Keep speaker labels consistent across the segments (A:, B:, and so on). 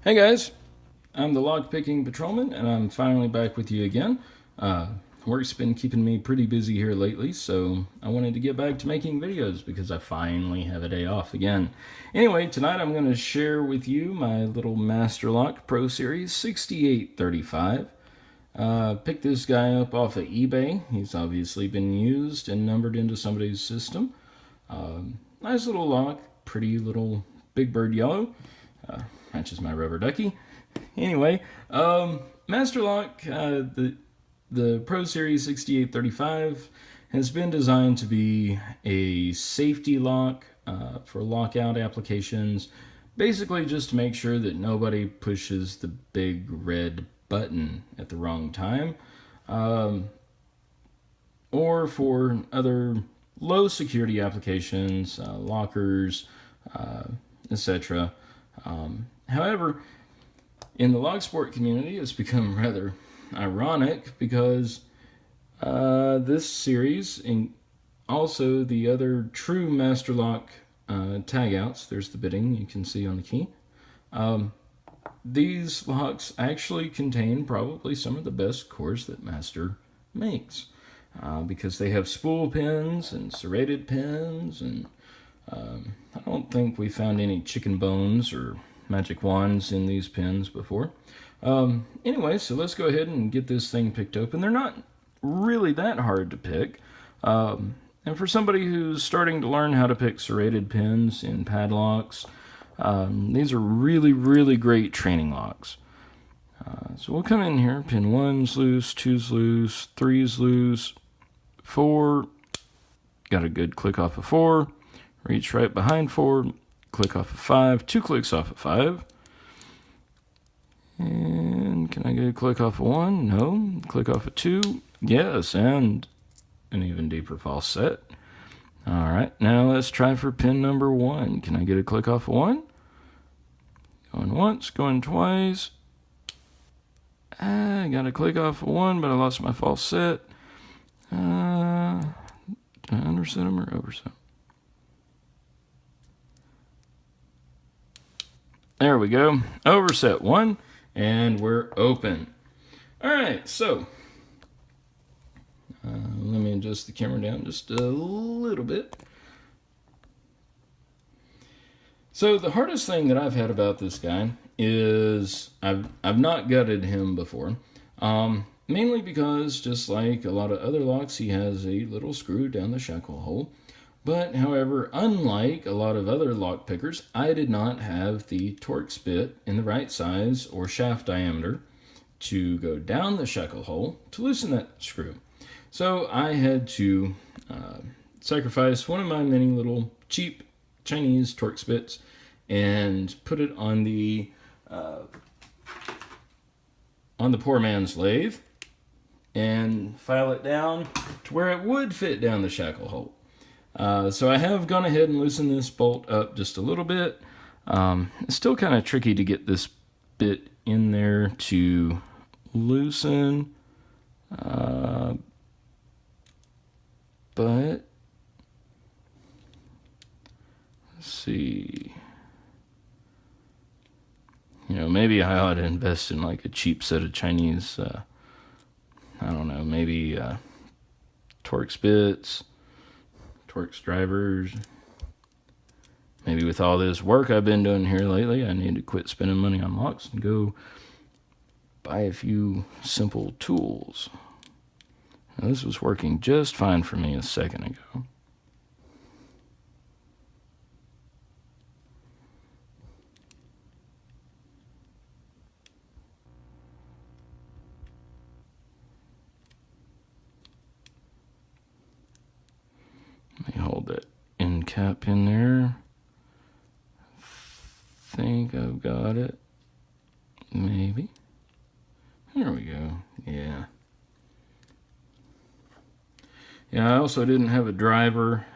A: Hey guys, I'm the Lockpicking Patrolman, and I'm finally back with you again. Work's been keeping me pretty busy here lately, so I wanted to get back to making videos because I finally have a day off again. Anyway, tonight I'm going to share with you my little Masterlock Pro Series 6835. Picked this guy up off of eBay. He's obviously been used and numbered into somebody's system. Nice little lock, pretty little Big Bird yellow. Matches my rubber ducky. Anyway, Masterlock, the Pro Series 6835 has been designed to be a safety lock for lockout applications, basically just to make sure that nobody pushes the big red button at the wrong time, or for other low security applications, lockers, etc. However, in the log sport community, it's become rather ironic because this series, and also the other true Masterlock tagouts, there's the bitting you can see on the key. These locks actually contain probably some of the best cores that Master makes because they have spool pins and serrated pins, and I don't think we found any chicken bones or magic wands in these pins before. Anyway, so let's go ahead and get this thing picked open. They're not really that hard to pick. And for somebody who's starting to learn how to pick serrated pins in padlocks, these are really, really great training locks. So we'll come in here, pin 1's loose, 2's loose, 3's loose, 4, got a good click off of 4, reach right behind 4, click off of 5, 2 clicks off of 5. And can I get a click off of 1? No. Click off of 2? Yes, and an even deeper false set. Alright, now let's try for pin number 1. Can I get a click off of 1? Going once, going twice. I got a click off of 1, but I lost my false set. Did I underset them or overset them? There we go. Overset 1, and we're open. Alright, so let me adjust the camera down just a little bit. So the hardest thing that I've had about this guy is I've not gutted him before. Mainly because, just like a lot of other locks, he has a little screw down the shackle hole. But, however, unlike a lot of other lock pickers, I did not have the Torx bit in the right size or shaft diameter to go down the shackle hole to loosen that screw. So I had to sacrifice one of my many little cheap Chinese Torx bits and put it on the poor man's lathe and file it down to where it would fit down the shackle hole. So I have gone ahead and loosened this bolt up just a little bit. It's still kind of tricky to get this bit in there to loosen, but let's see. Maybe I ought to invest in like a cheap set of Chinese, I don't know, maybe Torx bits, Torx drivers. Maybe with all this work I've been doing here lately, I need to quit spending money on locks and go buy a few simple tools. Now, this was working just fine for me a second ago. Let me hold that end cap in there. Think I've got it. Maybe. There we go. Yeah. Yeah, I also didn't have a driver.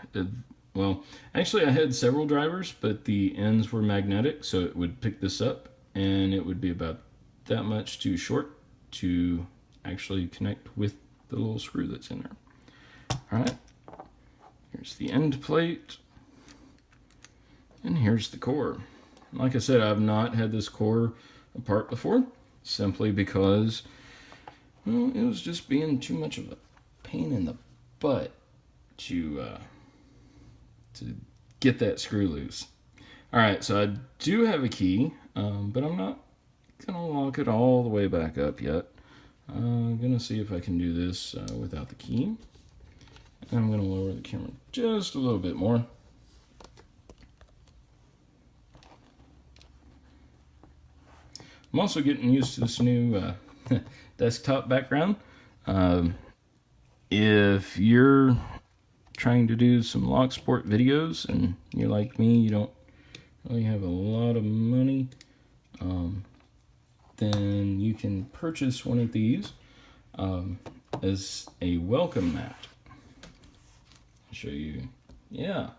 A: Well, actually I had several drivers, but the ends were magnetic, so it would pick this up, and it would be about that much too short to actually connect with the little screw that's in there. Alright. Here's the end plate. And here's the core. Like I said, I've not had this core apart before, simply because, well, it was just being too much of a pain in the butt to get that screw loose. All right, so I do have a key, but I'm not gonna lock it all the way back up yet. I'm gonna see if I can do this without the key. I'm gonna lower the camera just a little bit more. I'm also getting used to this new desktop background. If you're trying to do some lock sport videos and you're like me, you don't really have a lot of money, then you can purchase one of these as a welcome mat. I'll show you. Yeah,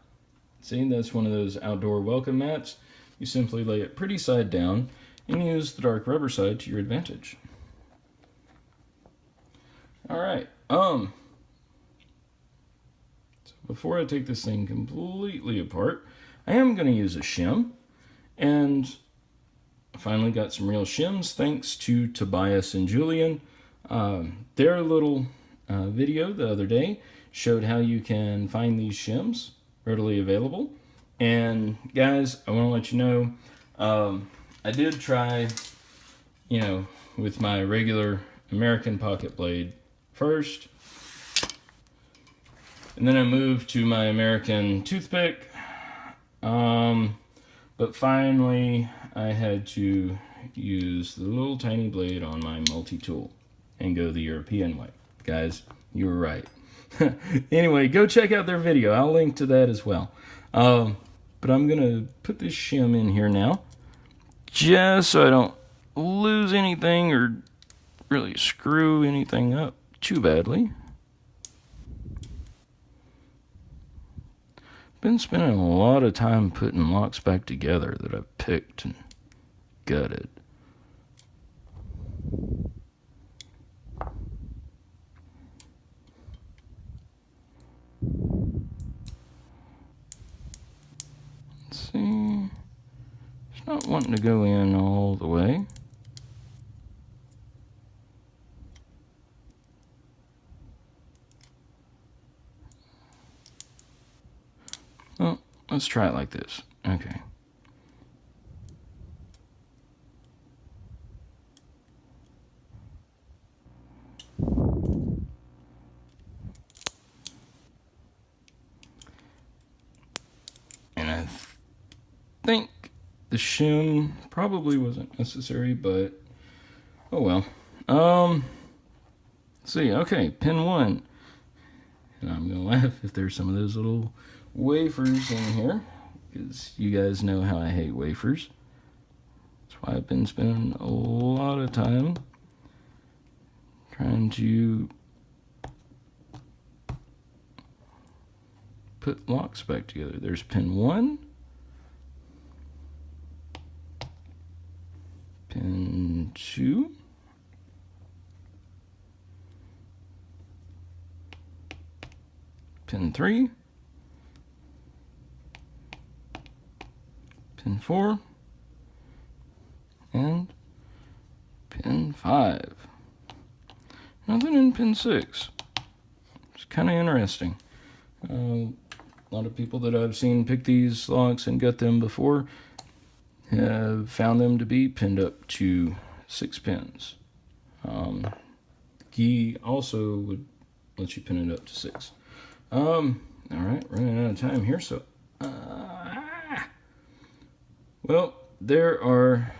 A: see, that's one of those outdoor welcome mats. You simply lay it pretty side down and use the dark rubber side to your advantage. All right. So before I take this thing completely apart, I am going to use a shim, and I finally got some real shims thanks to Tobias and Julian. Their little video the other day showed how you can find these shims readily available. And guys, I want to let you know, I did try, with my regular American pocket blade first, and then I moved to my American toothpick, but finally I had to use the little tiny blade on my multi-tool and go the European way. Guys, you were right. Anyway, go check out their video. I'll link to that as well. But I'm gonna put this shim in here now, just so I don't lose anything or really screw anything up too badly. Been spending a lot of time putting locks back together that I've picked and gutted. Let's see. It's not wanting to go in all the way. Well, let's try it like this. Okay. And I think the shim probably wasn't necessary, but oh well. Let's see. Okay, pin 1. And I'm gonna laugh if there's some of those little wafers in here, because you guys know how I hate wafers. That's why I've been spending a lot of time trying to put locks back together. There's pin 1, pin 2, pin 3, pin 4, and pin 5. Nothing in pin 6. It's kind of interesting. A lot of people that I've seen pick these locks and gut them before have found them to be pinned up to 6 pins. The key also would let you pin it up to 6. All right, running out of time here, so well, there are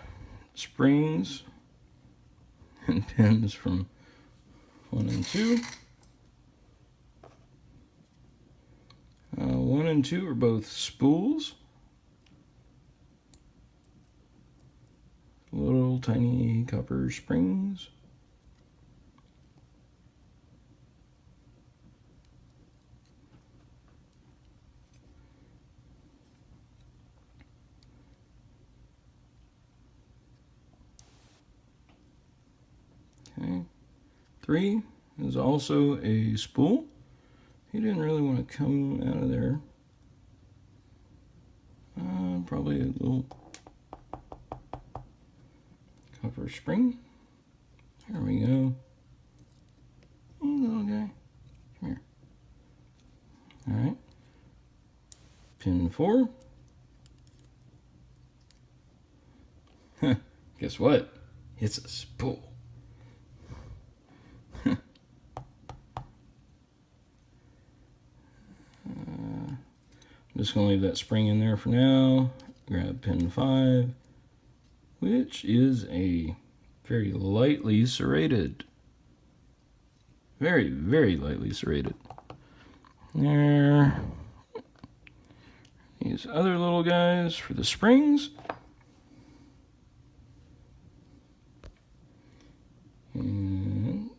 A: springs and pins from 1 and 2. 1 and 2 are both spools. Little tiny copper springs. Okay. 3 is also a spool. He didn't really want to come out of there. Probably a little upper spring. There we go. Hey, little guy. Come here. All right. Pin 4. Guess what? It's a spool. I'm just going to leave that spring in there for now. Grab pin 5, which is a very lightly serrated. Very, very lightly serrated. There. These other little guys for the springs. And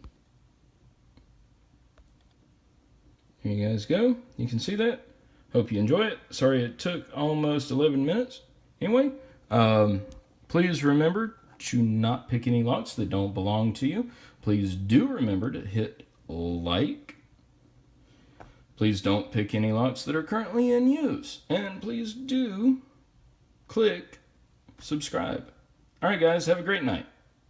A: there you guys go. You can see that. Hope you enjoy it. Sorry it took almost 11 minutes. Anyway, please remember to not pick any locks that don't belong to you. Please do remember to hit like. Please don't pick any locks that are currently in use. And please do click subscribe. All right, guys, have a great night.